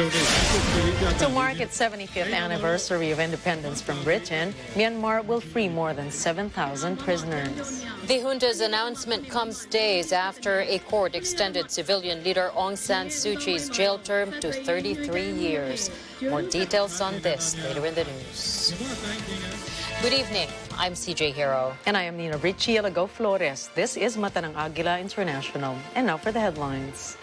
To mark its 75th anniversary of independence from Britain, Myanmar will free more than 7,000 prisoners. The junta's announcement comes days after a court extended civilian leader Aung San Suu Kyi's jail term to 33 years. More details on this later in the news. Good evening. I'm CJ Hero. And I am Nina Richie Alago Flores. This is Mata ng Agila International. And now for the headlines.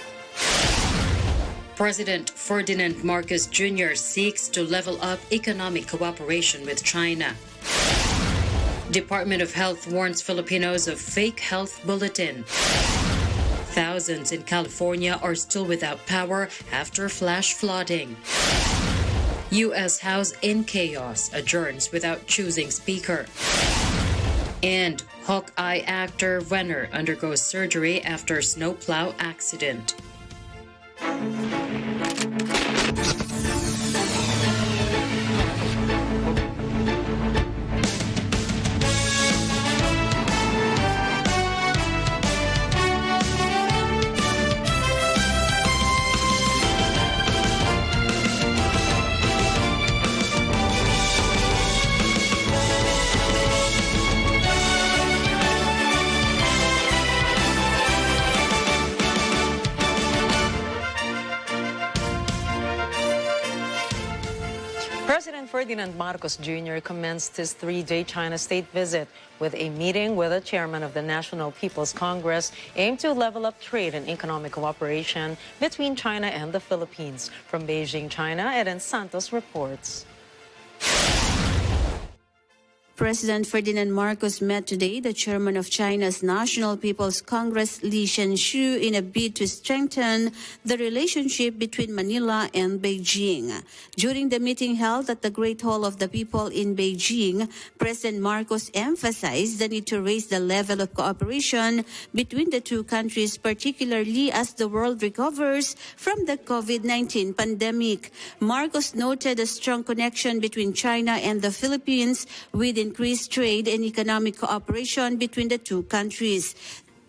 President Ferdinand Marcos Jr. seeks to level up economic cooperation with China. Department of Health warns Filipinos of fake health bulletin. Thousands in California are still without power after flash flooding. U.S. House in chaos, adjourns without choosing speaker. And Hawkeye actor Venner undergoes surgery after snowplow accident. President Ferdinand Marcos Jr. commenced his three-day China state visit with a meeting with the chairman of the National People's Congress aimed to level up trade and economic cooperation between China and the Philippines. From Beijing, China, Eden Santos reports. President Ferdinand Marcos met today the chairman of China's National People's Congress, Li Zhanshu, in a bid to strengthen the relationship between Manila and Beijing. During the meeting held at the Great Hall of the People in Beijing, President Marcos emphasized the need to raise the level of cooperation between the two countries, particularly as the world recovers from the COVID-19 pandemic. Marcos noted a strong connection between China and the Philippines with increased trade and economic cooperation between the two countries.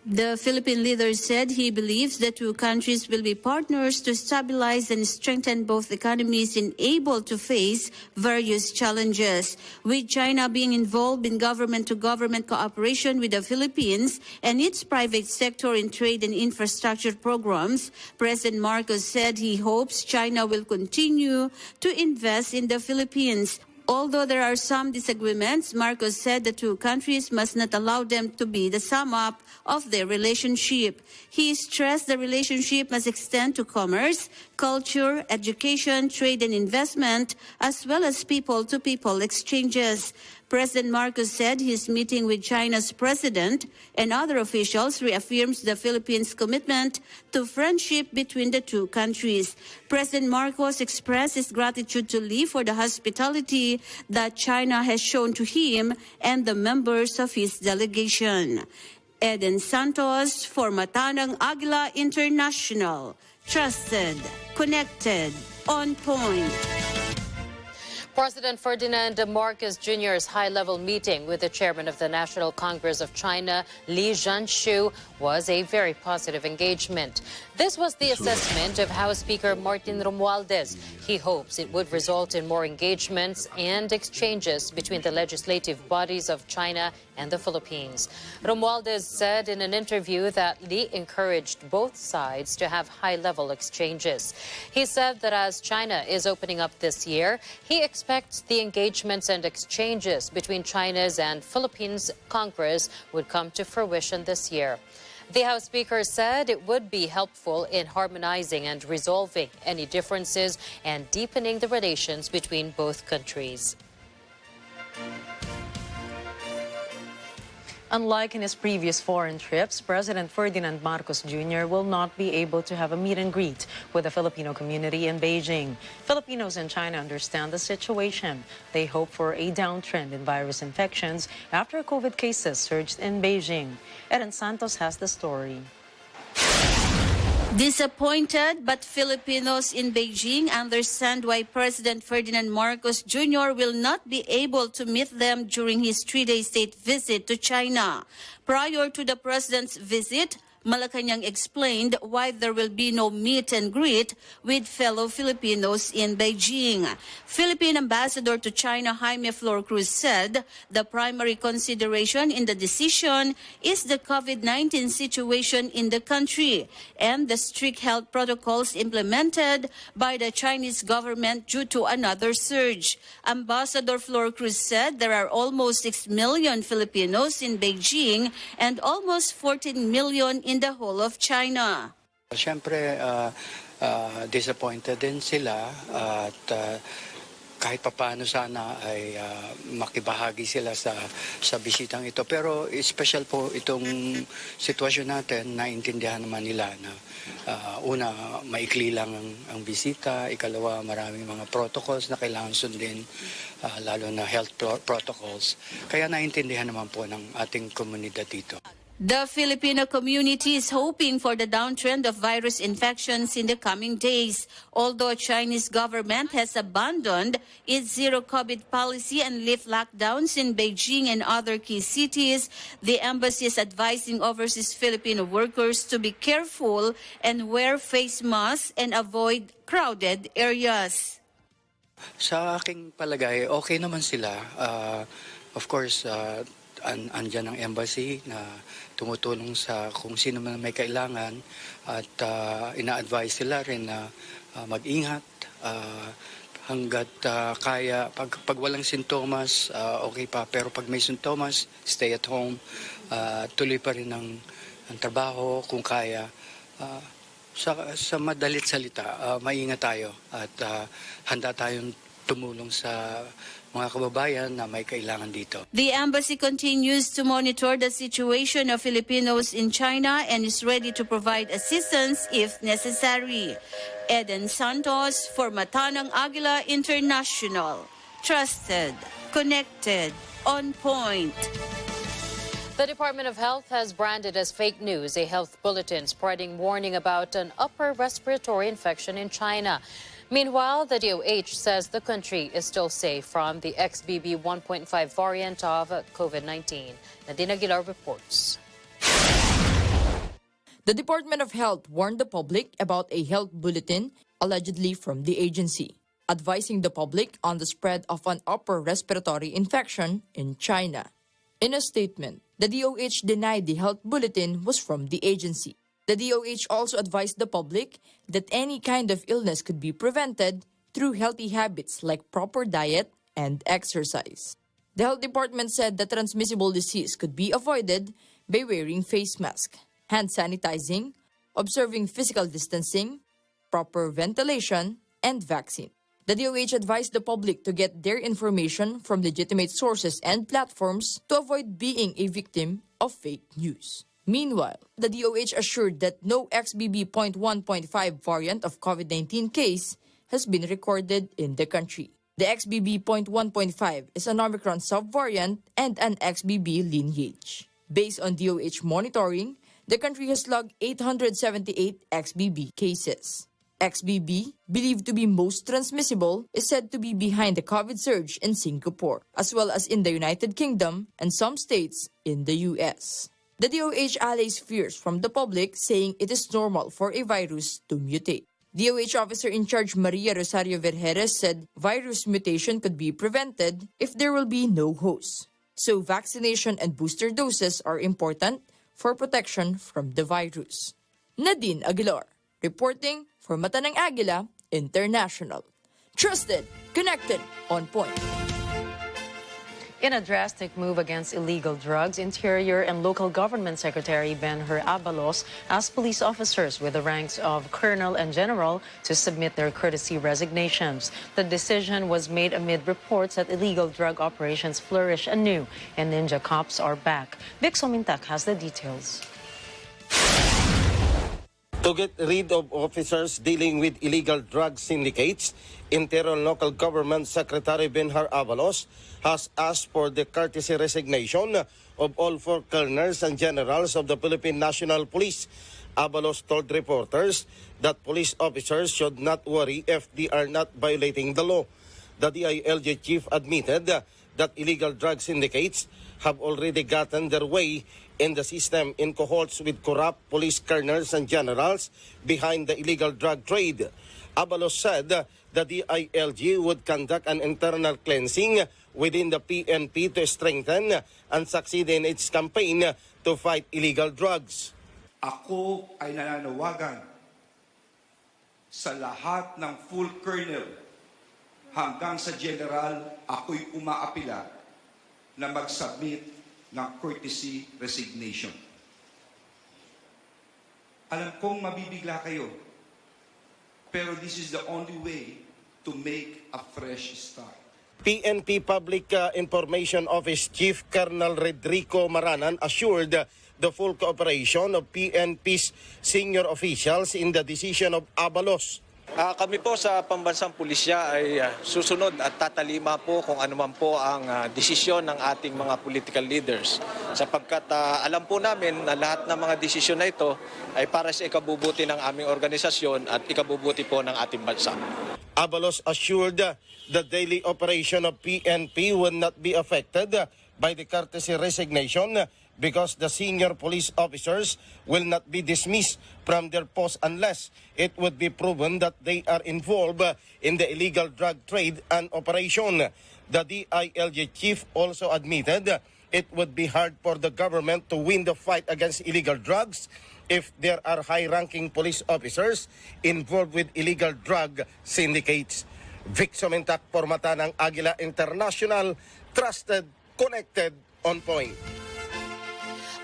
The Philippine leader said he believes the two countries will be partners to stabilize and strengthen both economies and able to face various challenges. With China being involved in government-to-government cooperation with the Philippines and its private sector in trade and infrastructure programs, President Marcos said he hopes China will continue to invest in the Philippines. Although there are some disagreements, Marcos said the two countries must not allow them to be the sum up of their relationship. He stressed the relationship must extend to commerce, culture, education, trade and investment, as well as people-to-people exchanges. President Marcos said his meeting with China's president and other officials reaffirms the Philippines' commitment to friendship between the two countries. President Marcos expressed his gratitude to Li for the hospitality that China has shown to him and the members of his delegation. Eden Santos for Mata ng Agila International. Trusted, connected, on point. President Ferdinand Marcos Jr.'s high-level meeting with the chairman of the National Congress of China, Li Zhanshu, was a very positive engagement. This was the assessment of House Speaker Martin Romualdez. He hopes it would result in more engagements and exchanges between the legislative bodies of China and the Philippines. Romualdez said in an interview that Li encouraged both sides to have high-level exchanges. He said that as China is opening up this year, he expects the engagements and exchanges between China's and Philippines Congress would come to fruition this year. The House Speaker said it would be helpful in harmonizing and resolving any differences and deepening the relations between both countries. Unlike in his previous foreign trips, President Ferdinand Marcos Jr. will not be able to have a meet and greet with the Filipino community in Beijing. Filipinos in China understand the situation. They hope for a downtrend in virus infections after COVID cases surged in Beijing. Eden Santos has the story. Disappointed, but Filipinos in Beijing understand why President Ferdinand Marcos Jr. will not be able to meet them during his three-day state visit to China. Prior to the president's visit, Malacanang explained why there will be no meet and greet with fellow Filipinos in Beijing. Philippine Ambassador to China Jaime Flor Cruz said the primary consideration in the decision is the COVID-19 situation in the country and the strict health protocols implemented by the Chinese government due to another surge. Ambassador Flor Cruz said there are almost 6 million Filipinos in Beijing and almost 14 million in the whole of China. Siyempre, disappointed din sila at kahit papaano sana ay makibahagi sila sa bisitang ito. Pero special po itong sitwasyon natin, naintindihan naman nila na una, maikli lang ang bisita. Ikalawa, maraming mga protocols na kailangan sundin, lalo na health protocols. Kaya naintindihan naman po ng ating komunidad dito. The Filipino community is hoping for the downtrend of virus infections in the coming days. Although Chinese government has abandoned its zero-COVID policy and lift lockdowns in Beijing and other key cities, the embassy is advising overseas Filipino workers to be careful and wear face masks and avoid crowded areas. Sa aking palagay, okay naman sila. Of course, andyan ang embassy na tumutulong sa kung sino man may kailangan at ina-advise sila rin na mag-ingat hanggat kaya. Pag walang sintomas, okay pa. Pero pag may sintomas, stay at home. Tuloy pa rin ang trabaho kung kaya. Sa madalit salita, maingat tayo at handa tayong tumulong sa mga kababayan na may kailangan dito. The embassy continues to monitor the situation of Filipinos in China and is ready to provide assistance if necessary. Eden Santos for Matanang Agila International. Trusted, connected, on point. The Department of Health has branded as fake news a health bulletin spreading warning about an upper respiratory infection in China. Meanwhile, the DOH says the country is still safe from the XBB 1.5 variant of COVID-19. Nadine Aguilar reports. The Department of Health warned the public about a health bulletin allegedly from the agency, advising the public on the spread of an upper respiratory infection in China. In a statement, the DOH denied the health bulletin was from the agency. The DOH also advised the public that any kind of illness could be prevented through healthy habits like proper diet and exercise. The health department said that transmissible disease could be avoided by wearing face mask, hand sanitizing, observing physical distancing, proper ventilation, and vaccine. The DOH advised the public to get their information from legitimate sources and platforms to avoid being a victim of fake news. Meanwhile, the DOH assured that no XBB.1.5 variant of COVID-19 case has been recorded in the country. The XBB.1.5 is an Omicron subvariant and an XBB lineage. Based on DOH monitoring, the country has logged 878 XBB cases. XBB, believed to be most transmissible, is said to be behind the COVID surge in Singapore, as well as in the United Kingdom and some states in the US. The DOH allays fears from the public, saying it is normal for a virus to mutate. DOH officer in charge Maria Rosario Vergeres said virus mutation could be prevented if there will be no host. So vaccination and booster doses are important for protection from the virus. Nadine Aguilar, reporting for Matanang Agila International. Trusted, connected, on point. In a drastic move against illegal drugs, Interior and Local Government Secretary Ben-Hur Abalos asked police officers with the ranks of colonel and general to submit their courtesy resignations. The decision was made amid reports that illegal drug operations flourish anew and ninja cops are back. Vic Somintak has the details. To get rid of officers dealing with illegal drug syndicates, Interior and Local Government Secretary Ben-Hur Abalos has asked for the courtesy resignation of all 4 colonels and generals of the Philippine National Police. Abalos told reporters that police officers should not worry if they are not violating the law. The DILG chief admitted that illegal drug syndicates have already gotten their way in the system in cohorts with corrupt police colonels and generals behind the illegal drug trade. Abalos said the DILG would conduct an internal cleansing within the PNP to strengthen and succeed in its campaign to fight illegal drugs. Ako ay nananawagan sa lahat ng full colonel hanggang sa general, ako'y umaapila na mag-submit ng courtesy resignation. Alam kong mabibigla kayo, pero this is the only way to make a fresh start. PNP Public Information Office Chief Colonel Rodrigo Maranan assured the full cooperation of PNP's senior officials in the decision of Abalos. Kami po sa pambansang pulisya ay susunod at tatalima po kung ano man po ang desisyon ng ating mga political leaders. Sapagkat alam po namin na lahat ng mga desisyon na ito ay para sa ikabubuti ng aming organisasyon at ikabubuti po ng ating bansa. Abalos assured the daily operation of PNP will not be affected by the courtesy resignation because the senior police officers will not be dismissed from their post unless it would be proven that they are involved in the illegal drug trade and operation. The DILG chief also admitted it would be hard for the government to win the fight against illegal drugs if there are high-ranking police officers involved with illegal drug syndicates. Vic Somentak, for Mata ng Agila International, trusted, connected, on point.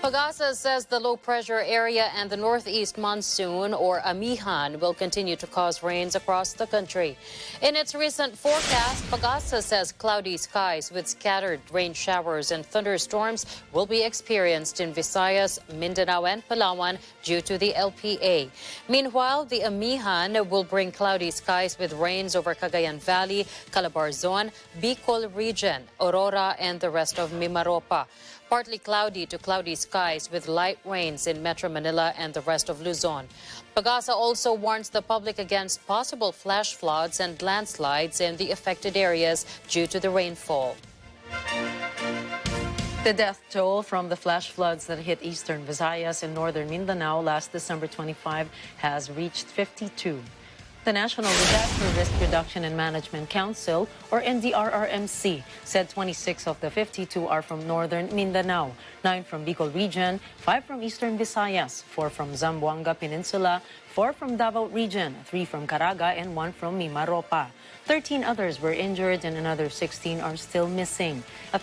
Pagasa says the low-pressure area and the northeast monsoon, or Amihan, will continue to cause rains across the country. In its recent forecast, Pagasa says cloudy skies with scattered rain showers and thunderstorms will be experienced in Visayas, Mindanao, and Palawan due to the LPA. Meanwhile, the Amihan will bring cloudy skies with rains over Cagayan Valley, Calabarzon, Bicol region, Aurora, and the rest of Mimaropa. Partly cloudy to cloudy skies with light rains in Metro Manila and the rest of Luzon. Pagasa also warns the public against possible flash floods and landslides in the affected areas due to the rainfall. The death toll from the flash floods that hit eastern Visayas and northern Mindanao last December 25 has reached 52. The National Disaster Risk Reduction and Management Council, or NDRRMC, said 26 of the 52 are from northern Mindanao, 9 from Bicol region, 5 from eastern Visayas, 4 from Zamboanga Peninsula, 4 from Davao region, 3 from Caraga, and 1 from Mimaropa. 13 others were injured and another 16 are still missing. A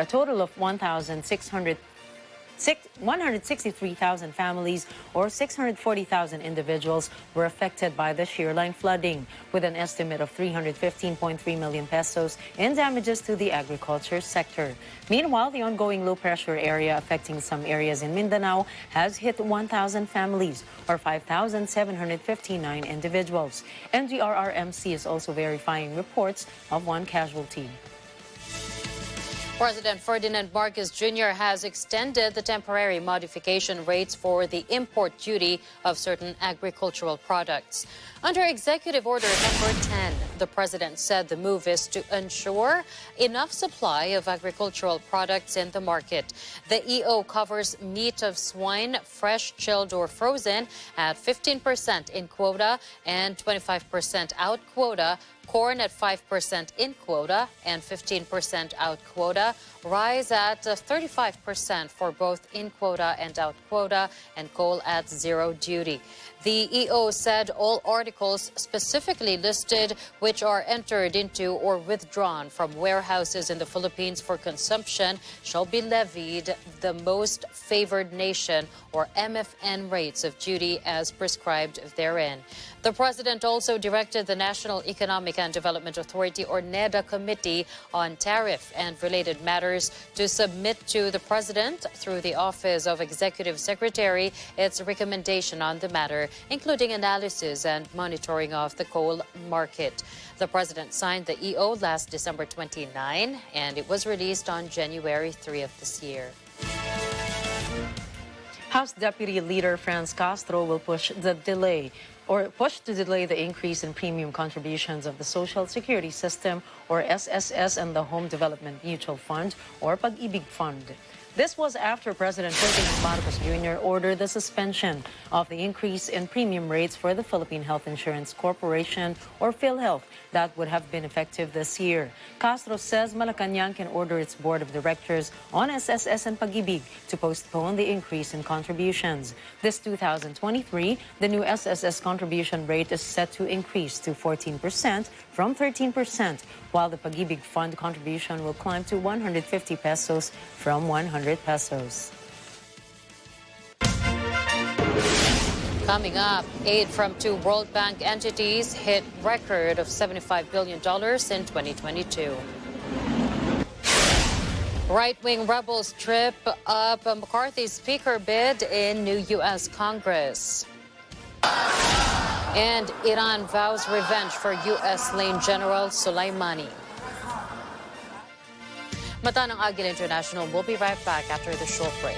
total of 163,000 families or 640,000 individuals were affected by the shearline flooding, with an estimate of 315.3 million pesos in damages to the agriculture sector. Meanwhile, the ongoing low-pressure area affecting some areas in Mindanao has hit 1,000 families or 5,759 individuals. NDRRMC is also verifying reports of 1 casualty. President Ferdinand Marcos Jr. has extended the temporary modification rates for the import duty of certain agricultural products. Under Executive Order number 10, the president said the move is to ensure enough supply of agricultural products in the market. The EO covers meat of swine, fresh, chilled, or frozen at 15% in quota and 25% out quota, corn at 5% in quota and 15% out quota, rice at 35% for both in quota and out quota, and coal at zero duty. The EO said all articles specifically listed which are entered into or withdrawn from warehouses in the Philippines for consumption shall be levied the most favored nation or MFN rates of duty as prescribed therein. The president also directed the National Economic and Development Authority, or NEDA, Committee on Tariff and Related Matters to submit to the president through the Office of Executive Secretary its recommendation on the matter, including analysis and monitoring of the coal market. The president signed the EO last December 29, and it was released on January 3 of this year. House Deputy Leader Franz Castro will push to delay the increase in premium contributions of the Social Security System, or SSS, and the Home Development Mutual Fund, or Pag-ibig Fund. This was after President Ferdinand Marcos Jr. ordered the suspension of the increase in premium rates for the Philippine Health Insurance Corporation, or PhilHealth, that would have been effective this year. Castro says Malacanang can order its board of directors on SSS and Pag-ibig to postpone the increase in contributions. This 2023, the new SSS contribution rate is set to increase to 14% from 13%, while the Pag-ibig Fund contribution will climb to 150 pesos from 100 pesos. Coming up, aid from 2 World Bank entities hit record of $75 billion in 2022. Right-wing rebels trip up McCarthy's speaker bid in new U.S. Congress. And Iran vows revenge for U.S. slain General Soleimani. Mata ng Agila International. We'll be right back after the short break.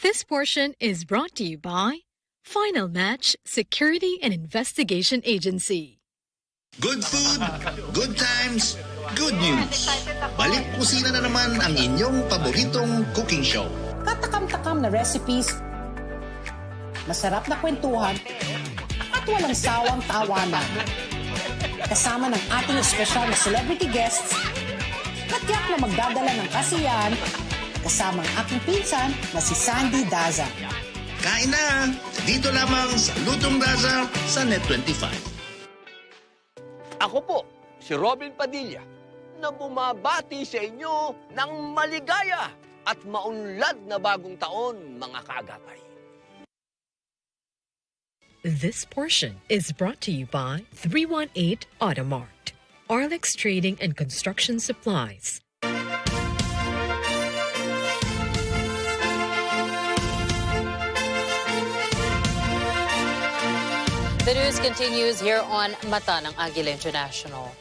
This portion is brought to you by Final Match Security and Investigation Agency. Good food, good times, good news. Balik kusina na naman ang inyong paboritong cooking show. Katakam-takam na recipes, masarap na kwentuhan, at walang sawang tawanan. Kasama ng ating espesyal na celebrity guests, katyak na magdadala ng kasiyahan, kasama ang aking pinsan na si Sandy Daza. Kain na! Dito lamang sa Lutong Daza sa Net25. Ako po, si Robin Padilla, na bumabati sa inyo ng maligaya at maunlad na bagong taon, mga kaagapay. This portion is brought to you by 318 Automart, Arlex Trading and Construction Supplies. The news continues here on Mata ng Agila International.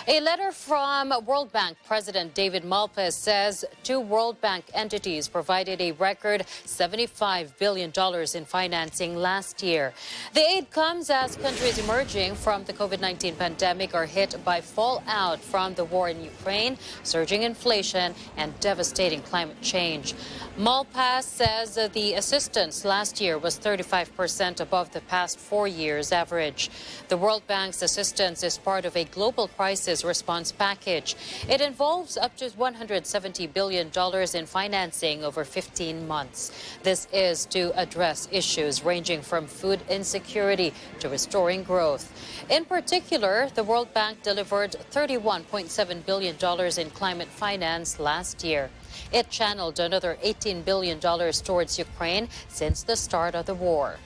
A letter from World Bank President David Malpass says 2 World Bank entities provided a record $75 billion in financing last year. The aid comes as countries emerging from the COVID-19 pandemic are hit by fallout from the war in Ukraine, surging inflation, and devastating climate change. Malpass says the assistance last year was 35% above the past 4 years' average. The World Bank's assistance is part of a global crisis response package. It involves up to $170 billion in financing over 15 months. This is to address issues ranging from food insecurity to restoring growth. In particular, the World Bank delivered $31.7 billion in climate finance last year. It channeled another $18 billion towards Ukraine since the start of the war.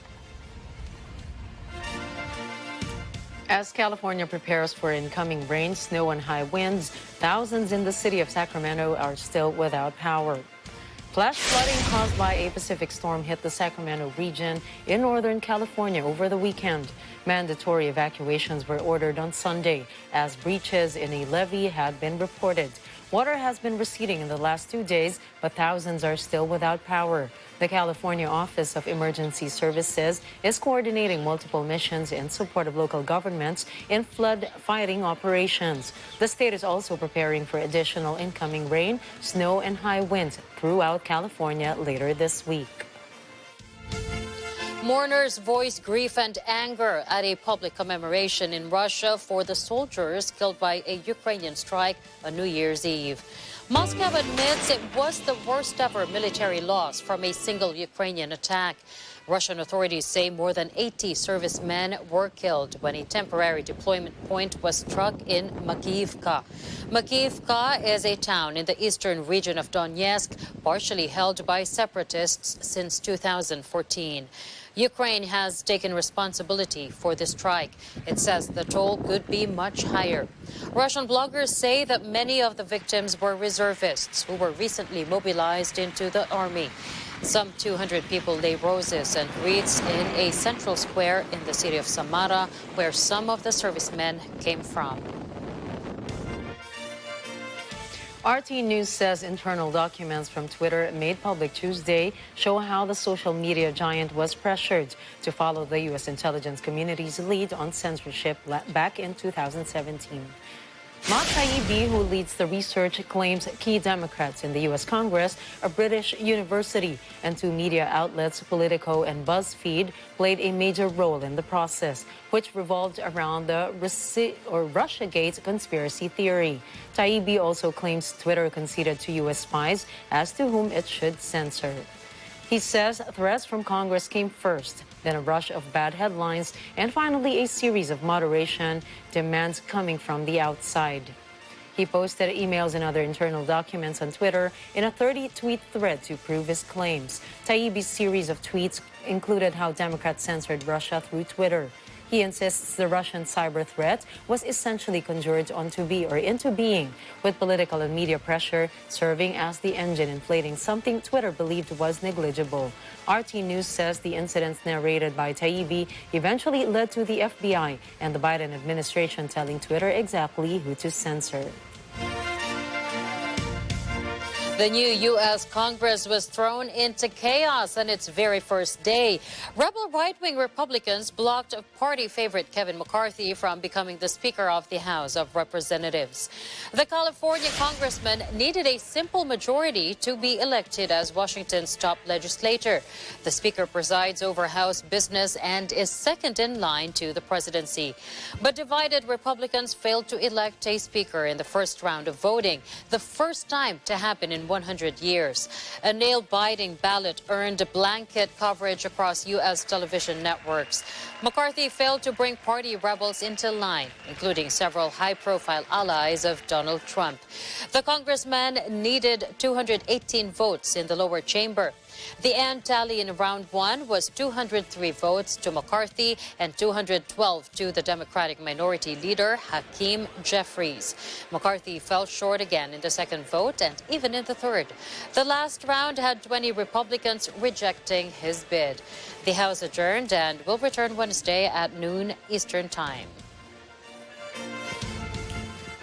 As California prepares for incoming rain, snow, and high winds, thousands in the city of Sacramento are still without power. Flash flooding caused by a Pacific storm hit the Sacramento region in Northern California over the weekend. Mandatory evacuations were ordered on Sunday as breaches in a levee had been reported. Water has been receding in the last 2 days, but thousands are still without power. The California Office of Emergency Services is coordinating multiple missions in support of local governments in flood fighting operations. The state is also preparing for additional incoming rain, snow, and high winds throughout California later this week. Mourners voiced grief and anger at a public commemoration in Russia for the soldiers killed by a Ukrainian strike on New Year's Eve. Moscow admits it was the worst ever military loss from a single Ukrainian attack. Russian authorities say more than 80 servicemen were killed when a temporary deployment point was struck in Makivka. Makivka is a town in the eastern region of Donetsk, partially held by separatists since 2014. Ukraine has taken responsibility for the strike. It says the toll could be much higher. Russian bloggers say that many of the victims were reservists who were recently mobilized into the army. Some 200 people lay roses and wreaths in a central square in the city of Samara, where some of the servicemen came from. RT News says internal documents from Twitter made public Tuesday show how the social media giant was pressured to follow the U.S. intelligence community's lead on censorship back in 2017. Matt Taibbi, who leads the research, claims key Democrats in the U.S. Congress, a British university, and two media outlets, Politico and BuzzFeed, played a major role in the process, which revolved around the Russiagate conspiracy theory. Taibbi also claims Twitter conceded to U.S. spies as to whom it should censor. He says threats from Congress came first, then a rush of bad headlines, and finally a series of moderation demands coming from the outside. He posted emails and other internal documents on Twitter in a 30-tweet thread to prove his claims. Taibbi's series of tweets included how Democrats censored Russia through Twitter. He insists the Russian cyber threat was essentially conjured into being, with political and media pressure serving as the engine inflating something Twitter believed was negligible. RT News says the incidents narrated by Taibbi eventually led to the FBI and the Biden administration telling Twitter exactly who to censor. The new U.S. Congress was thrown into chaos on its very first day. Rebel right-wing Republicans blocked party favorite Kevin McCarthy from becoming the Speaker of the House of Representatives. The California congressman needed a simple majority to be elected as Washington's top legislator. The Speaker presides over House business and is second in line to the presidency. But divided Republicans failed to elect a Speaker in the first round of voting, the first time to happen in 100 years. A nail-biting ballot earned blanket coverage across U.S. television networks. McCarthy failed to bring party rebels into line, including several high-profile allies of Donald Trump. The congressman needed 218 votes in the lower chamber. The end tally in round one was 203 votes to McCarthy and 212 to the Democratic minority leader, Hakeem Jeffries. McCarthy fell short again in the second vote and even in the third. The last round had 20 Republicans rejecting his bid. The House adjourned and will return Wednesday at noon Eastern Time.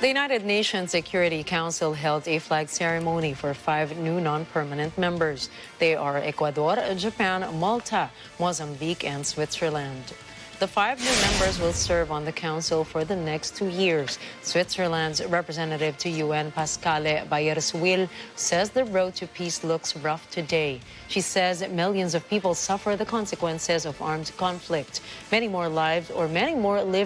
The United Nations Security Council held a flag ceremony for 5 new non-permanent members. They are Ecuador, Japan, Malta, Mozambique, and Switzerland. The 5 new members will serve on the council for the next 2 years. Switzerland's representative to UN, Pascale Bayerswil, says the road to peace looks rough today. She says millions of people suffer the consequences of armed conflict. Many more live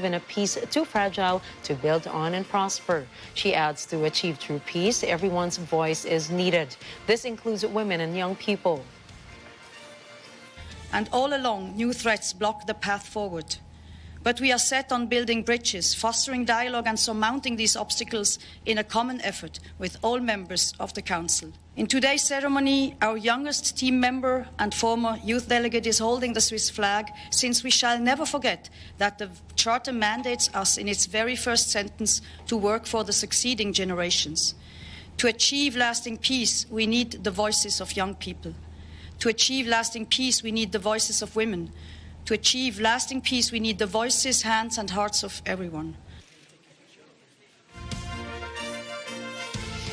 in a peace too fragile to build on and prosper. She adds to achieve true peace, everyone's voice is needed. This includes women and young people. And all along, new threats block the path forward. But we are set on building bridges, fostering dialogue and surmounting these obstacles in a common effort with all members of the Council. In today's ceremony, our youngest team member and former youth delegate is holding the Swiss flag, since we shall never forget that the Charter mandates us in its very first sentence to work for the succeeding generations. To achieve lasting peace, we need the voices of young people. To achieve lasting peace, we need the voices of women. To achieve lasting peace, we need the voices, hands, and hearts of everyone.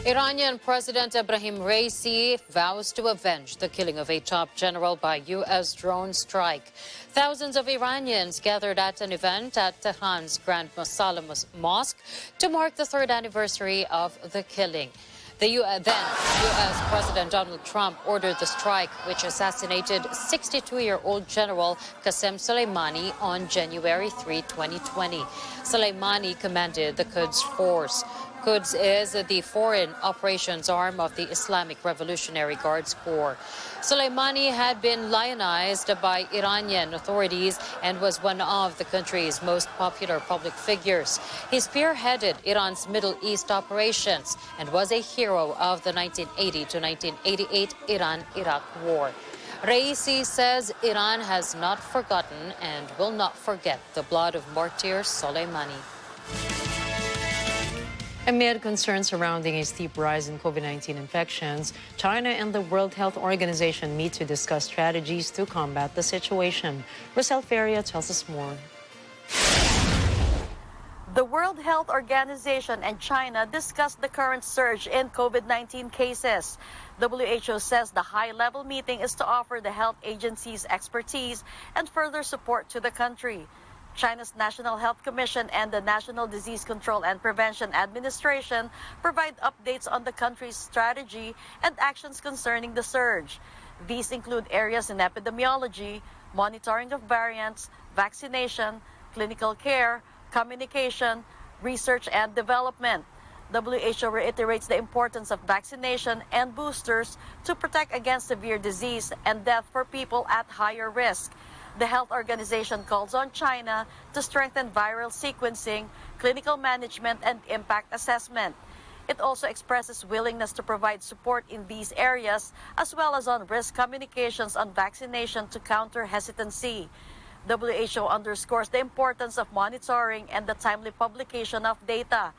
Iranian President Ebrahim Raisi vows to avenge the killing of a top general by U.S. drone strike. Thousands of Iranians gathered at an event at Tehran's Grand Mosalla Mosque to mark the 3rd anniversary of the killing. Then U.S. President Donald Trump ordered the strike, which assassinated 62-year-old General Qasem Soleimani on January 3, 2020. Soleimani commanded the Quds Force. Quds is the foreign operations arm of the Islamic Revolutionary Guards Corps. Soleimani had been lionized by Iranian authorities and was one of the country's most popular public figures. He spearheaded Iran's Middle East operations and was a hero of the 1980 to 1988 Iran-Iraq War. Raisi says Iran has not forgotten and will not forget the blood of martyr Soleimani. Amid concerns surrounding a steep rise in COVID-19 infections, China and the World Health Organization meet to discuss strategies to combat the situation. Rosel Feria tells us more. The World Health Organization and China discussed the current surge in COVID-19 cases. WHO says the high-level meeting is to offer the health agency's expertise and further support to the country. China's National Health Commission and the National Disease Control and Prevention Administration provide updates on the country's strategy and actions concerning the surge. These include areas in epidemiology, monitoring of variants, vaccination, clinical care, communication, research and development. WHO reiterates the importance of vaccination and boosters to protect against severe disease and death for people at higher risk. The health organization calls on China to strengthen viral sequencing, clinical management, and impact assessment. It also expresses willingness to provide support in these areas, as well as on risk communications on vaccination to counter hesitancy. WHO underscores the importance of monitoring and the timely publication of data.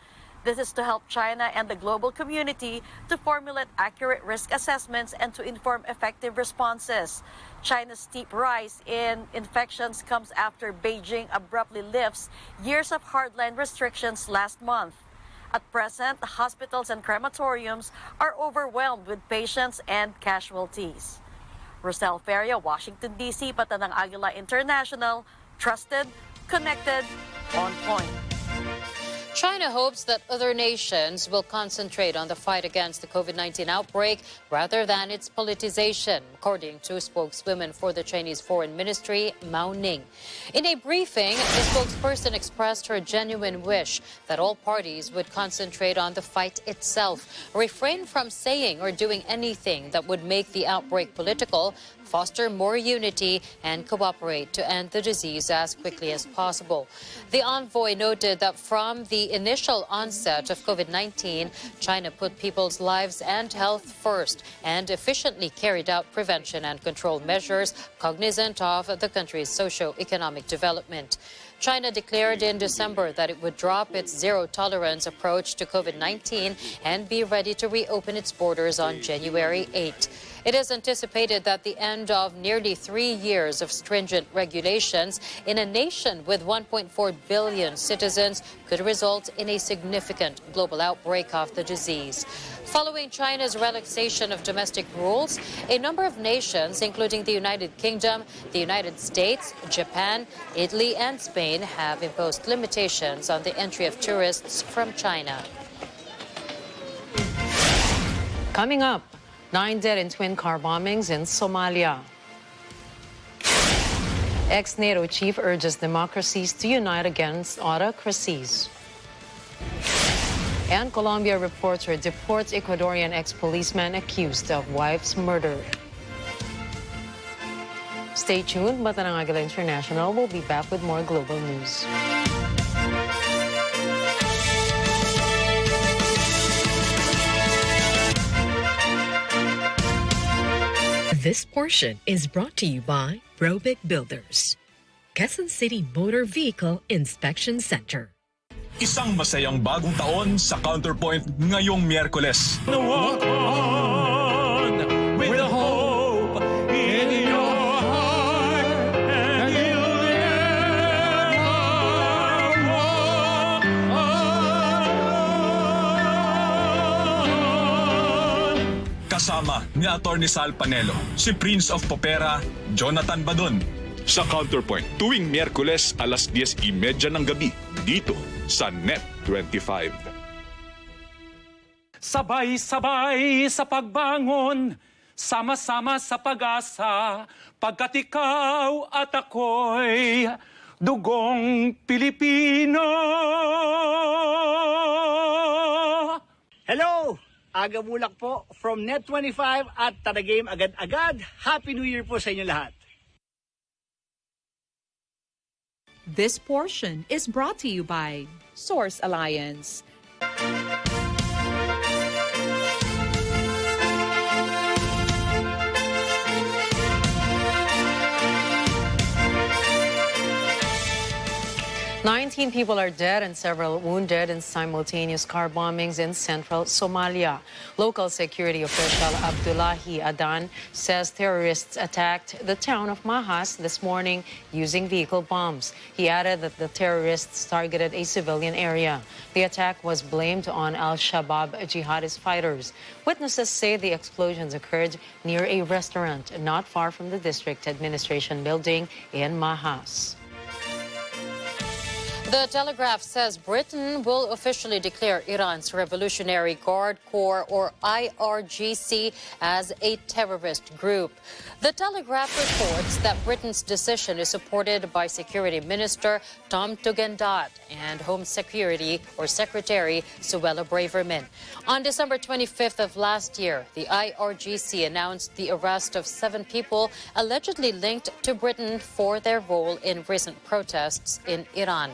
This is to help China and the global community to formulate accurate risk assessments and to inform effective responses. China's steep rise in infections comes after Beijing abruptly lifts years of hardline restrictions last month. At present, hospitals and crematoriums are overwhelmed with patients and casualties. Rosel Feria, Washington, D.C., Pata ng Agila International, trusted, connected, on point. China hopes that other nations will concentrate on the fight against the COVID-19 outbreak rather than its politicization, according to spokeswoman for the Chinese Foreign Ministry, Mao Ning. In a briefing, the spokesperson expressed her genuine wish that all parties would concentrate on the fight itself, refrain from saying or doing anything that would make the outbreak political, foster more unity, and cooperate to end the disease as quickly as possible. The envoy noted that from the initial onset of COVID-19, China put people's lives and health first and efficiently carried out prevention and control measures cognizant of the country's socio-economic development. China declared in December that it would drop its zero-tolerance approach to COVID-19 and be ready to reopen its borders on January 8. It is anticipated that the end of nearly 3 years of stringent regulations in a nation with 1.4 billion citizens could result in a significant global outbreak of the disease. Following China's relaxation of domestic rules, a number of nations, including the United Kingdom, the United States, Japan, Italy, and Spain, have imposed limitations on the entry of tourists from China. Coming up, 9 dead in twin car bombings in Somalia. Ex-NATO chief urges democracies to unite against autocracies. And Colombia reporter deports Ecuadorian ex-policeman accused of wife's murder. Stay tuned, Mata ng Agila International will be back with more global news. This portion is brought to you by Robic Builders, Quezon City Motor Vehicle Inspection Center. Isang masayang bagong taon sa Counterpoint ngayong Miyerkules. Walk on with hope in your heart and you'll never walk alone. Kasama ni Atty. Sal Panelo, si Prince of Popera, Jonathan Badon. Sa Counterpoint, tuwing Miyerkules alas 10:30 ng gabi, dito sa Net 25. Sabay-sabay sa pagbangon, sama-sama sa pag-asa, pagkat ikaw at ako'y dugong Pilipino. Hello! Aga Bulak po from Net 25 at Tada Game agad-agad. Happy New Year po sa inyo lahat. This portion is brought to you by Source Alliance. 19 people are dead and several wounded in simultaneous car bombings in central Somalia. Local security official Abdullahi Adan says terrorists attacked the town of Mahas this morning using vehicle bombs. He added that the terrorists targeted a civilian area. The attack was blamed on al-Shabaab jihadist fighters. Witnesses say the explosions occurred near a restaurant not far from the district administration building in Mahas. The Telegraph says Britain will officially declare Iran's Revolutionary Guard Corps, or IRGC, as a terrorist group. The Telegraph reports that Britain's decision is supported by Security Minister Tom Tugendhat and Home Secretary Suella Braverman. On December 25th of last year, the IRGC announced the arrest of 7 people allegedly linked to Britain for their role in recent protests in Iran.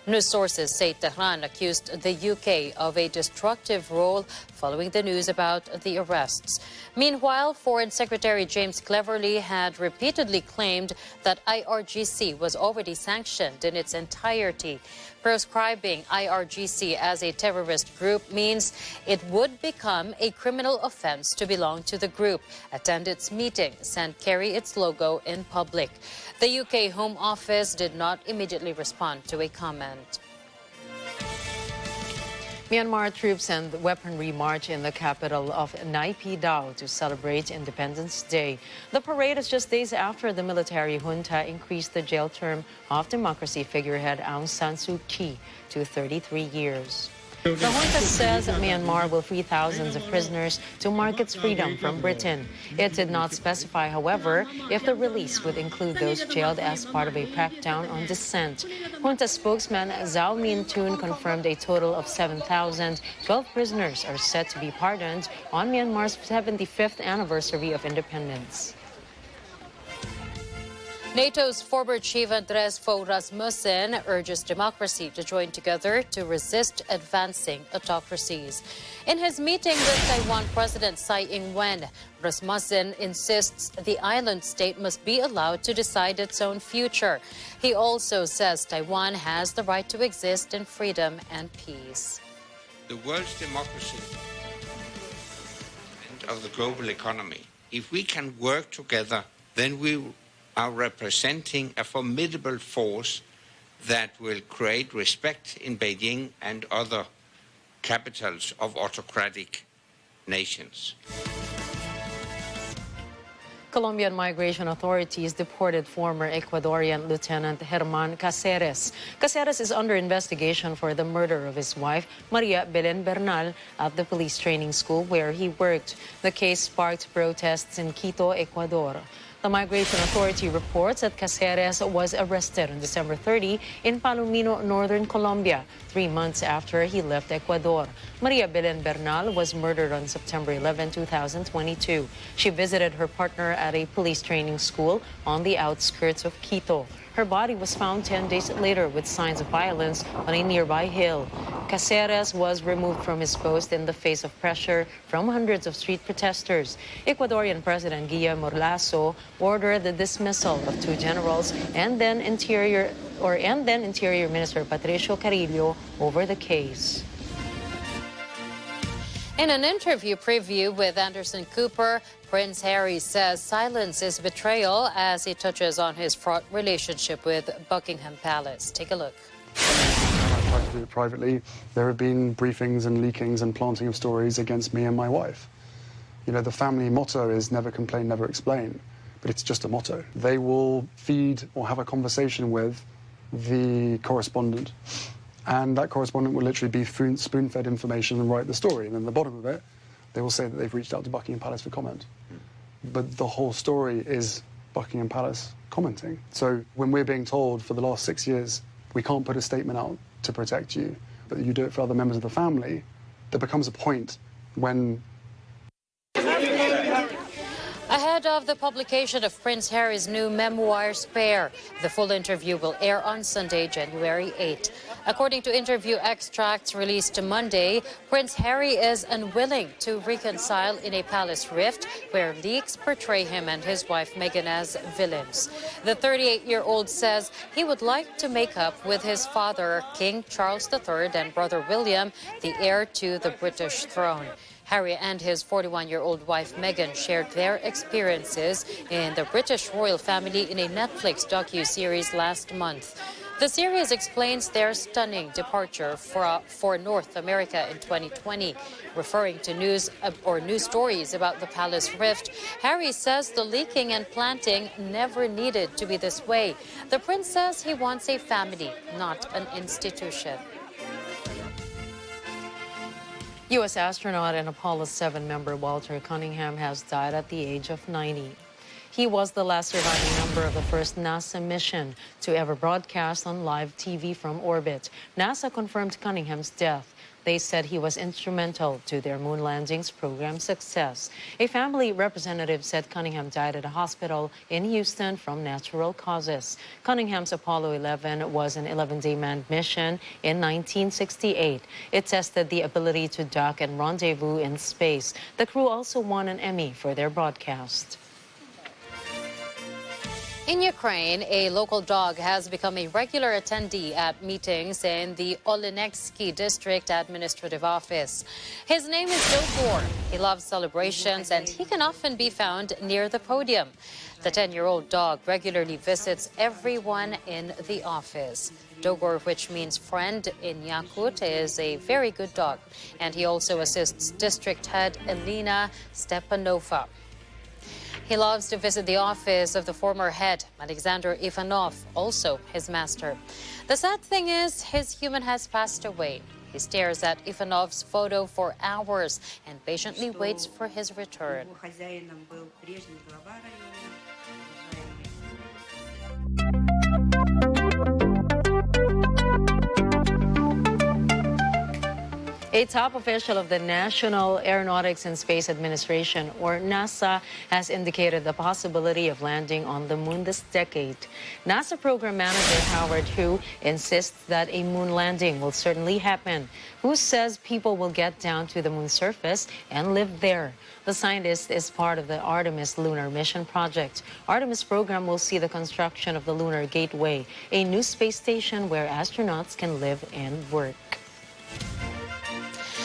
News sources say Tehran accused the UK of a destructive role following the news about the arrests. Meanwhile, Foreign Secretary James Cleverly had repeatedly claimed that IRGC was already sanctioned in its entirety. Proscribing IRGC as a terrorist group means it would become a criminal offense to belong to the group, attend its meetings, and carry its logo in public. The UK Home Office did not immediately respond to a comment. Myanmar troops and weaponry march in the capital of Naypyidaw to celebrate Independence Day. The parade is just days after the military junta increased the jail term of democracy figurehead Aung San Suu Kyi to 33 years. The junta says Myanmar will free thousands of prisoners to mark its freedom from Britain. It did not specify, however, if the release would include those jailed as part of a crackdown on dissent. Junta spokesman Zhao Min-tun confirmed a total of 7,012 prisoners are set to be pardoned on Myanmar's 75th anniversary of independence. NATO's former chief Andres Fogh Rasmussen urges democracy to join together to resist advancing autocracies. In his meeting with Taiwan President Tsai Ing-wen, Rasmussen insists the island state must be allowed to decide its own future. He also says Taiwan has the right to exist in freedom and peace. The world's democracy and of the global economy, if we can work together, then we are representing a formidable force that will create respect in Beijing and other capitals of autocratic nations. Colombian migration authorities deported former Ecuadorian Lieutenant Germán Cáceres. Cáceres is under investigation for the murder of his wife, Maria Belén Bernal, at the police training school where he worked. The case sparked protests in Quito, Ecuador. The Migration Authority reports that Cáceres was arrested on December 30 in Palomino, northern Colombia, 3 months after he left Ecuador. Maria Belén Bernal was murdered on September 11, 2022. She visited her partner at a police training school on the outskirts of Quito. Her body was found 10 days later with signs of violence on a nearby hill. Cáceres was removed from his post in the face of pressure from hundreds of street protesters. Ecuadorian President Guillermo Lasso ordered the dismissal of 2 generals and then Interior Minister Patricio Carrillo over the case. In an interview preview with Anderson Cooper, Prince Harry says silence is betrayal as he touches on his fraught relationship with Buckingham Palace. Take a look. I tried to do it privately. There have been briefings and leakings and planting of stories against me and my wife. You know, the family motto is never complain, never explain, but it's just a motto. They will feed or have a conversation with the correspondent, and that correspondent will literally be spoon-fed information and write the story, and then at the bottom of it, they will say that they've reached out to Buckingham Palace for comment. But the whole story is Buckingham Palace commenting. So when we're being told for the last 6 years, we can't put a statement out to protect you, but you do it for other members of the family, there becomes a point when... Ahead ahead of the publication of Prince Harry's new memoir, Spare. The full interview will air on Sunday, January 8. According to interview extracts released Monday, Prince Harry is unwilling to reconcile in a palace rift where leaks portray him and his wife Meghan as villains. The 38-year-old says he would like to make up with his father, King Charles III, and brother William, the heir to the British throne. Harry and his 41-year-old wife Meghan shared their experiences in the British royal family in a Netflix docu-series last month. The series explains their stunning departure for North America in 2020. Referring to news stories about the palace rift, Harry says the leaking and planting never needed to be this way. The prince says he wants a family, not an institution. U.S. astronaut and Apollo 7 member Walter Cunningham has died at the age of 90. He was the last surviving member of the first NASA mission to ever broadcast on live TV from orbit. NASA confirmed Cunningham's death. They said he was instrumental to their moon landings program success. A family representative said Cunningham died at a hospital in Houston from natural causes. Cunningham's Apollo 11 was an 11-day manned mission in 1968. It tested the ability to dock and rendezvous in space. The crew also won an Emmy for their broadcast. In Ukraine, a local dog has become a regular attendee at meetings in the Olenevsky District Administrative Office. His name is Dogor. He loves celebrations and he can often be found near the podium. The 10-year-old dog regularly visits everyone in the office. Dogor, which means friend in Yakut, is a very good dog, and he also assists District Head Elena Stepanova. He loves to visit the office of the former head, Alexander Ivanov, also his master. The sad thing is, his human has passed away. He stares at Ivanov's photo for hours and patiently waits for his return. A top official of the National Aeronautics and Space Administration, or NASA, has indicated the possibility of landing on the moon this decade. NASA program manager Howard Hu insists that a moon landing will certainly happen. Hu says people will get down to the moon's surface and live there. The scientist is part of the Artemis lunar mission project. Artemis program will see the construction of the Lunar Gateway, a new space station where astronauts can live and work.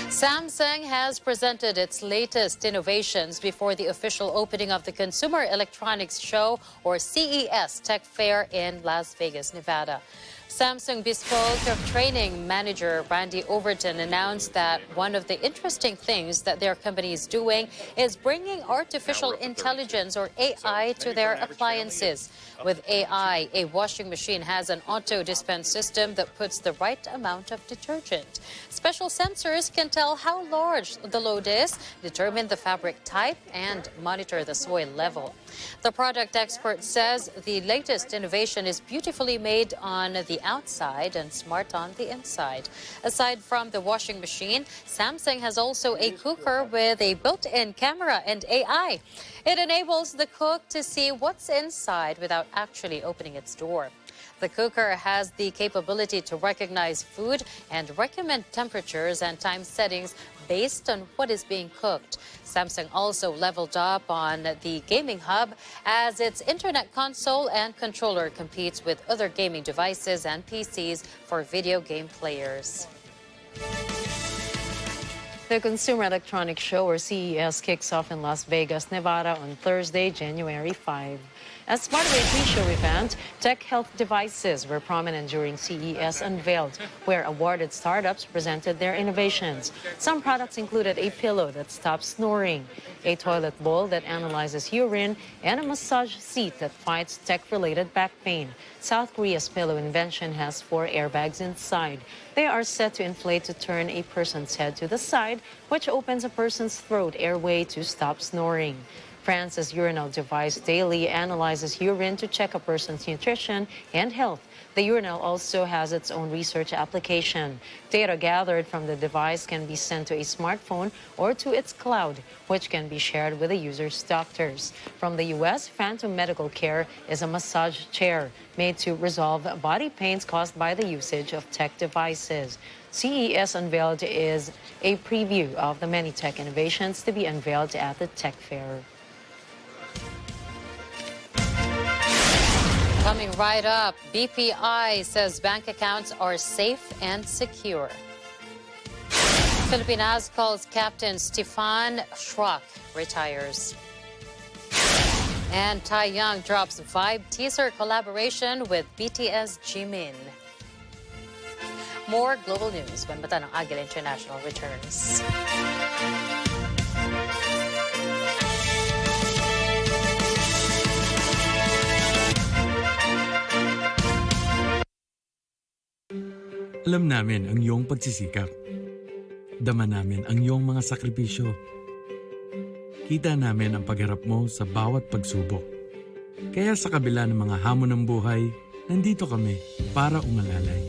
Samsung has presented its latest innovations before the official opening of the Consumer Electronics Show, or CES, Tech Fair in Las Vegas, Nevada. Samsung Bespoke training manager Randy Overton announced that one of the interesting things that their company is doing is bringing artificial intelligence, or AI, to their appliances. With AI, a washing machine has an auto-dispense system that puts the right amount of detergent. Special sensors can tell how large the load is, determine the fabric type, and monitor the soil level. The product expert says the latest innovation is beautifully made on the outside and smart on the inside. Aside from the washing machine, Samsung has also a cooker with a built-in camera and AI. It enables the cook to see what's inside without actually opening its door. The cooker has the capability to recognize food and recommend temperatures and time settings based on what is being cooked. Samsung also leveled up on the gaming hub as its internet console and controller competes with other gaming devices and PCs for video game players. The Consumer Electronics Show, or CES, kicks off in Las Vegas, Nevada on Thursday, January 5. As part of a pre-show event, tech health devices were prominent during CES Unveiled, where awarded startups presented their innovations. Some products included a pillow that stops snoring, a toilet bowl that analyzes urine, and a massage seat that fights tech-related back pain. South Korea's pillow invention has 4 airbags inside. They are set to inflate to turn a person's head to the side, which opens a person's throat airway to stop snoring. France's urinal device daily analyzes urine to check a person's nutrition and health. The urinal also has its own research application. Data gathered from the device can be sent to a smartphone or to its cloud, which can be shared with the user's doctors. From the U.S., Phantom Medical Care is a massage chair made to resolve body pains caused by the usage of tech devices. CES unveiled is a preview of the many tech innovations to be unveiled at the tech fair. Coming right up, BPI says bank accounts are safe and secure. Filipinas calls Captain Stefan Schrock retires. And Tai Young drops Vibe teaser collaboration with BTS Jimin. More global news when Mata ng Agila International returns. Alam namin ang iyong pagsisikap. Dama namin ang iyong mga sakripisyo. Kita namin ang pagharap mo sa bawat pagsubok. Kaya sa kabila ng mga hamon ng buhay, nandito kami para umalalay.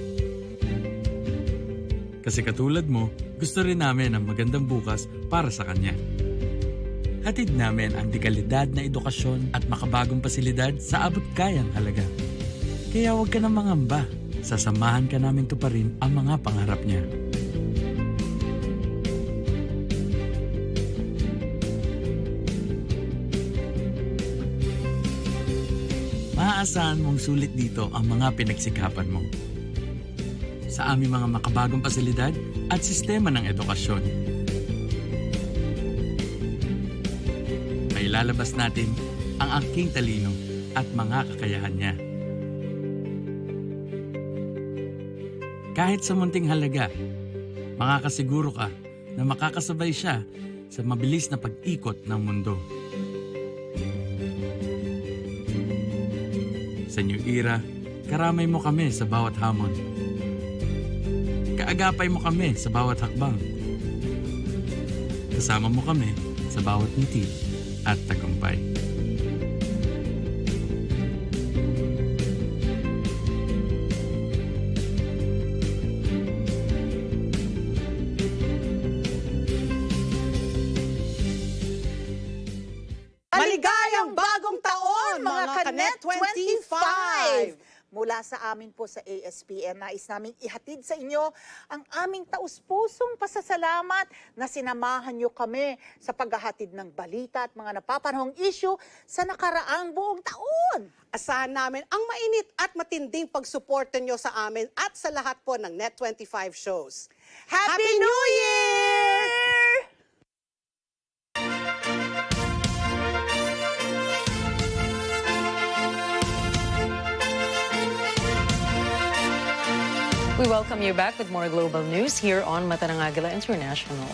Kasi katulad mo, gusto rin namin ang magandang bukas para sa kanya. Hatid namin ang dekalidad na edukasyon at makabagong pasilidad sa abot kayang halaga. Kaya huwag ka na mangamba. Sasamahan ka namin tuparin ang mga pangarap niya. Maaasahan mong sulit dito ang mga pinagsikapan mo. Sa aming mga makabagong pasilidad at sistema ng edukasyon. May lalabas natin ang aking talino at mga kakayahan niya. Kahit sa munting halaga, makakasiguro ka na makakasabay siya sa mabilis na pag-ikot ng mundo. Sa New Era, karamay mo kami sa bawat hamon. Kaagapay mo kami sa bawat hakbang. Kasama mo kami sa bawat ngiti at tagumpay. Maligayang bagong taon, mga Kanet 25! Mula sa amin po sa ASPN, nais naming ihatid sa inyo ang aming taus-pusong pasasalamat na sinamahan nyo kami sa paghahatid ng balita at mga napapanahong issue sa nakaraang buong taon. Asahan namin ang mainit at matinding pagsuporta nyo sa amin at sa lahat po ng Net25 shows. Happy New Year! We welcome you back with more global news here on Mata ng Agila International.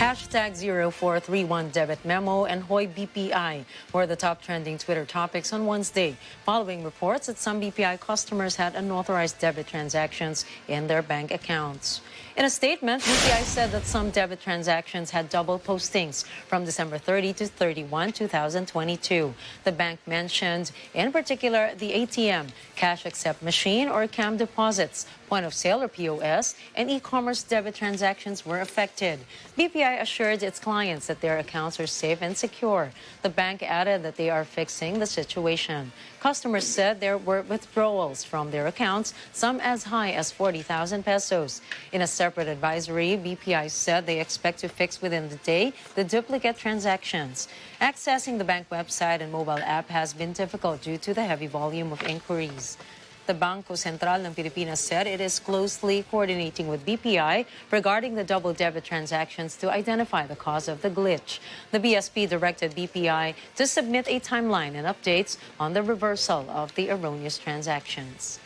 #0431 debit memo and Hoy BPI were the top trending Twitter topics on Wednesday, following reports that some BPI customers had unauthorized debit transactions in their bank accounts. In a statement, BPI said that some debit transactions had double postings from December 30 to 31, 2022. The bank mentioned, in particular, the ATM, cash accept machine or CAM deposits, point of sale or POS, and e-commerce debit transactions were affected. BPI assured its clients that their accounts are safe and secure. The bank added that they are fixing the situation. Customers said there were withdrawals from their accounts, some as high as 40,000 pesos. In a separate advisory, BPI said they expect to fix within the day the duplicate transactions. Accessing the bank website and mobile app has been difficult due to the heavy volume of inquiries. The Bangko Sentral ng Pilipinas said it is closely coordinating with BPI regarding the double debit transactions to identify the cause of the glitch. The BSP directed BPI to submit a timeline and updates on the reversal of the erroneous transactions.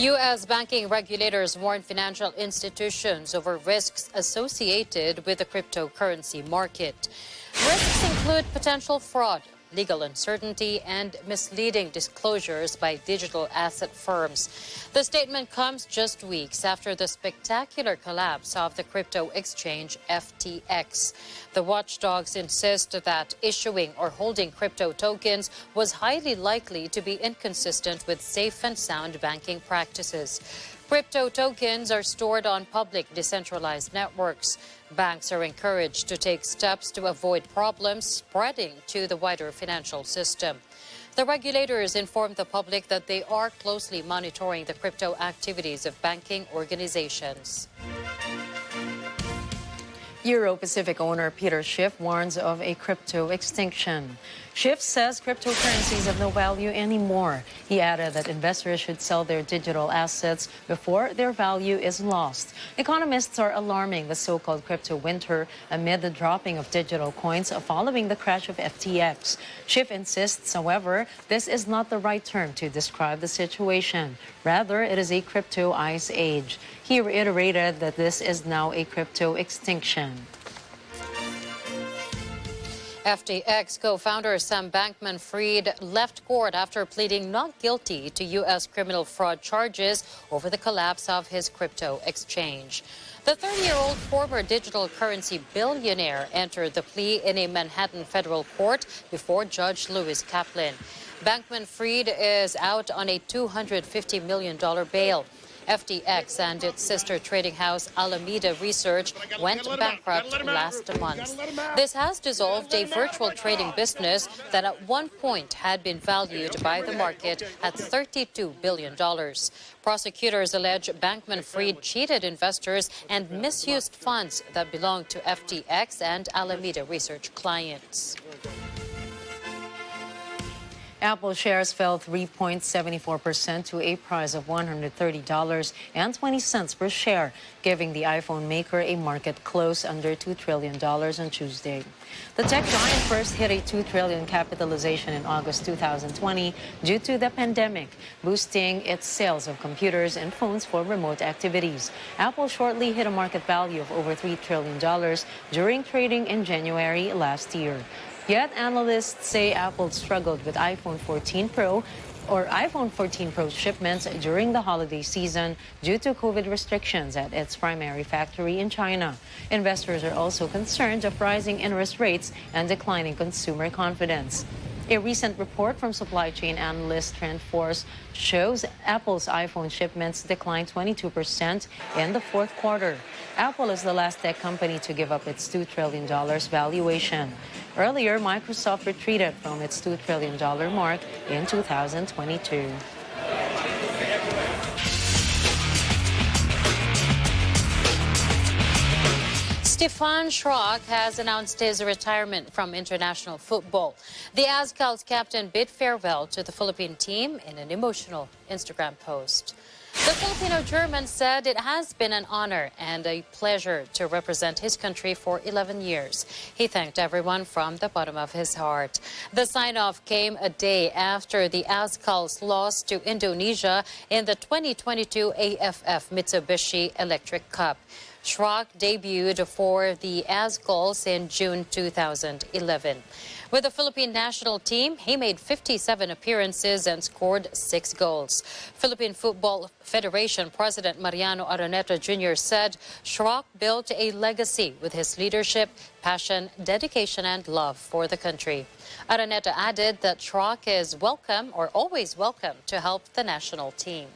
U.S. banking regulators warn financial institutions over risks associated with the cryptocurrency market. Risks include potential fraud, legal uncertainty, and misleading disclosures by digital asset firms. The statement comes just weeks after the spectacular collapse of the crypto exchange FTX. The watchdogs insist that issuing or holding crypto tokens was highly likely to be inconsistent with safe and sound banking practices. Crypto tokens are stored on public decentralized networks. Banks are encouraged to take steps to avoid problems spreading to the wider financial system. The regulators informed the public that they are closely monitoring the crypto activities of banking organizations. Euro-Pacific owner Peter Schiff warns of a crypto extinction. Schiff says cryptocurrencies have no value anymore. He added that investors should sell their digital assets before their value is lost. Economists are alarming the so-called crypto winter amid the dropping of digital coins following the crash of FTX. Schiff insists, however, this is not the right term to describe the situation. Rather, it is a crypto ice age. He reiterated that this is now a crypto extinction. FTX co-founder Sam Bankman-Fried left court after pleading not guilty to U.S. criminal fraud charges over the collapse of his crypto exchange. The 30-year-old former digital currency billionaire entered the plea in a Manhattan federal court before Judge Lewis Kaplan. Bankman-Fried is out on a $250 million bail. FTX and its sister trading house Alameda Research went bankrupt last month. This has dissolved a virtual trading business that at one point had been valued by the market at $32 billion. Prosecutors allege Bankman-Fried cheated investors and misused funds that belonged to FTX and Alameda Research clients. Apple shares fell 3.74% to a price of $130.20 per share, giving the iPhone maker a market close under $2 trillion on Tuesday. The tech giant first hit a $2 trillion capitalization in August 2020 due to the pandemic, boosting its sales of computers and phones for remote activities. Apple shortly hit a market value of over $3 trillion during trading in January last year. Yet analysts say Apple struggled with iPhone 14 Pro shipments during the holiday season due to COVID restrictions at its primary factory in China. Investors are also concerned of rising interest rates and declining consumer confidence. A recent report from supply chain analyst TrendForce shows Apple's iPhone shipments declined 22% in the fourth quarter. Apple is the last tech company to give up its $2 trillion valuation. Earlier, Microsoft retreated from its $2 trillion mark in 2022. Stefan Schrock has announced his retirement from international football. The Azcal's captain bid farewell to the Philippine team in an emotional Instagram post. The Filipino-German said it has been an honor and a pleasure to represent his country for 11 years. He thanked everyone from the bottom of his heart. The sign-off came a day after the Azcals lost to Indonesia in the 2022 AFF Mitsubishi Electric Cup. Schrock debuted for the Azcals in June 2011. With the Philippine national team, he made 57 appearances and scored 6 goals. Philippine Football Federation President Mariano Araneta Jr. said Schrock built a legacy with his leadership, passion, dedication, and love for the country. Araneta added that Schrock is welcome or always welcome to help the national team.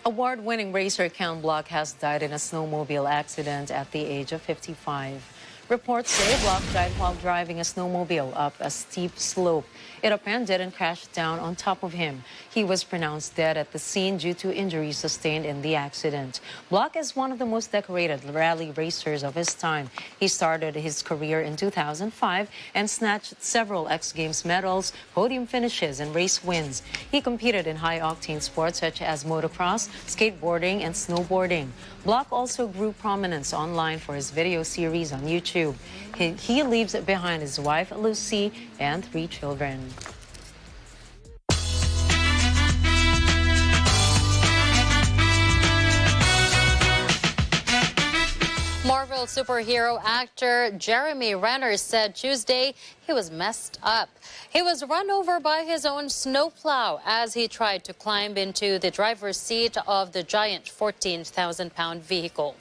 Award-winning racer Ken Block has died in a snowmobile accident at the age of 55. Reports say Block died while driving a snowmobile up a steep slope. It apparently didn't crash down on top of him. He was pronounced dead at the scene due to injuries sustained in the accident. Block is one of the most decorated rally racers of his time. He started his career in 2005 and snatched several X Games medals, podium finishes, and race wins. He competed in high-octane sports such as motocross, skateboarding, and snowboarding. Block also grew prominence online for his video series on YouTube. He leaves behind his wife, Lucy, and 3 children. Marvel Marvel superhero actor Jeremy Renner said Tuesday he was messed up. He was run over by his own snowplow as he tried to climb into the driver's seat of the giant 14,000-pound vehicle.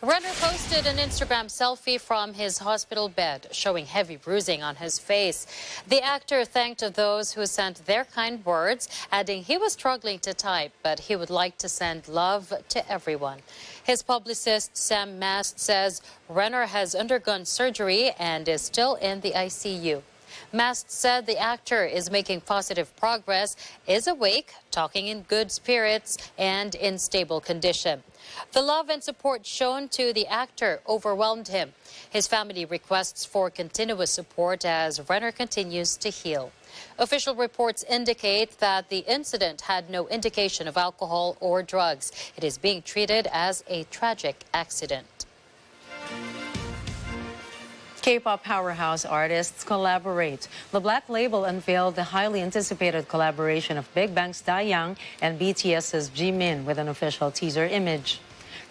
Renner posted an Instagram selfie from his hospital bed, showing heavy bruising on his face. The actor thanked those who sent their kind words, adding he was struggling to type, but he would like to send love to everyone. His publicist, Sam Mast, says Renner has undergone surgery and is still in the ICU. Mast said the actor is making positive progress, is awake, talking in good spirits, and in stable condition. The love and support shown to the actor overwhelmed him. His family requests for continuous support as Renner continues to heal. Official reports indicate that the incident had no indication of alcohol or drugs. It is being treated as a tragic accident. K-pop powerhouse artists collaborate. The Black Label unveiled the highly anticipated collaboration of Big Bang's Taeyang and BTS's Jimin with an official teaser image.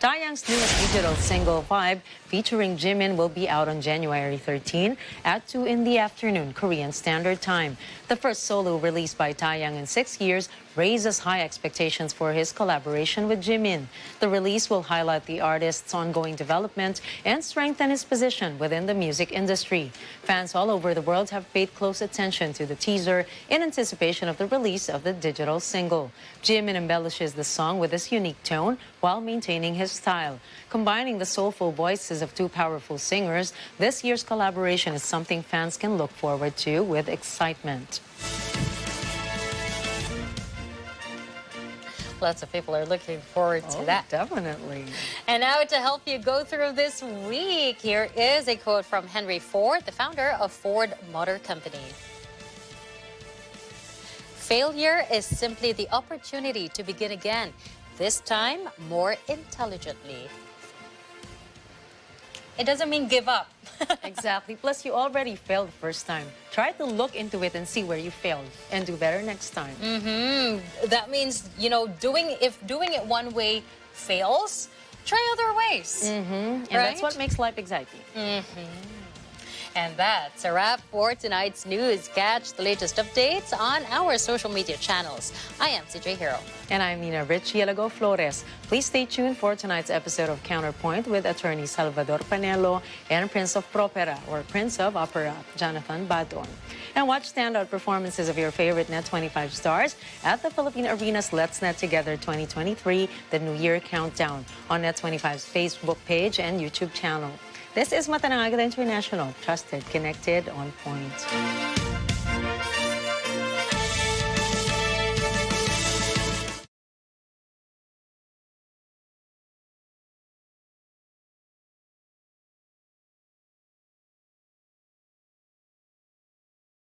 Taeyang's newest digital single, Vibe, featuring Jimin, will be out on January 13 at 2 in the afternoon, Korean Standard Time. The first solo release by Taeyang in 6 years raises high expectations for his collaboration with Jimin. The release will highlight the artist's ongoing development and strengthen his position within the music industry. Fans all over the world have paid close attention to the teaser in anticipation of the release of the digital single. Jimin embellishes the song with his unique tone while maintaining his style. Combining the soulful voices of two powerful singers, this year's collaboration is something fans can look forward to with excitement. Lots of people are looking forward to that. Definitely. And now to help you go through this week, here is a quote from Henry Ford, the founder of Ford Motor Company. Failure is simply the opportunity to begin again, this time more intelligently. It doesn't mean give up. Exactly. Plus, you already failed the first time. Try to look into it and see where you failed and do better next time. That means, you know, if doing it one way fails, try other ways. And that's what makes life exciting. And that's a wrap for tonight's news. Catch the latest updates on our social media channels. I am CJ Hero. And I'm Nina Rich Yelago Flores. Please stay tuned for tonight's episode of Counterpoint with attorney Salvador Panelo and Prince of Propera, or Prince of Opera, Jonathan Badon. And watch standout performances of your favorite Net25 stars at the Philippine Arena's Let's Net Together 2023, the New Year Countdown, on Net25's Facebook page and YouTube channel. This is Mata ng Agila International, trusted, connected, on point.